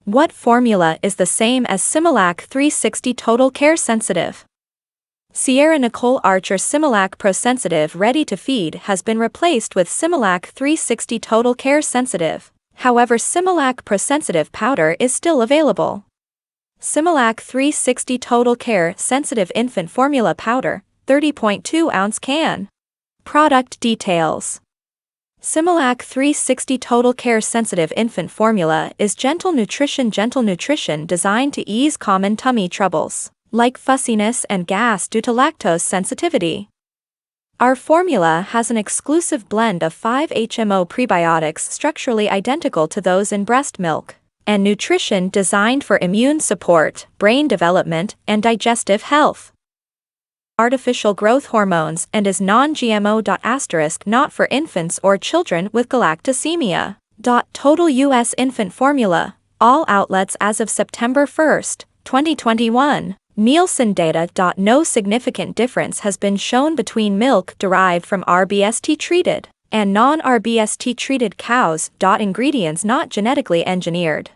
What formula is the same as Similac 360 Total Care Sensitive? Sierra Nichole Archer Similac Pro-Sensitive Ready to Feed has been replaced with Similac 360 Total Care Sensitive. However, Similac Pro-Sensitive Powder is still available. Similac 360 Total Care Sensitive Infant Formula Powder, 30.2-ounce can. Product details. Similac 360 Total Care Sensitive Infant Formula is gentle nutrition designed to ease common tummy troubles, like fussiness and gas due to lactose sensitivity. Our formula has an exclusive blend of 5-HMO prebiotics structurally identical to those in breast milk, and nutrition designed for immune support, brain development, and digestive health. Artificial growth hormones and is non-GMO. Not for infants or children with galactosemia. Total U.S. infant formula, all outlets as of September 1, 2021. Nielsen data. No significant difference has been shown between milk derived from rbST-treated and non-rbST-treated cows. Ingredients not genetically engineered.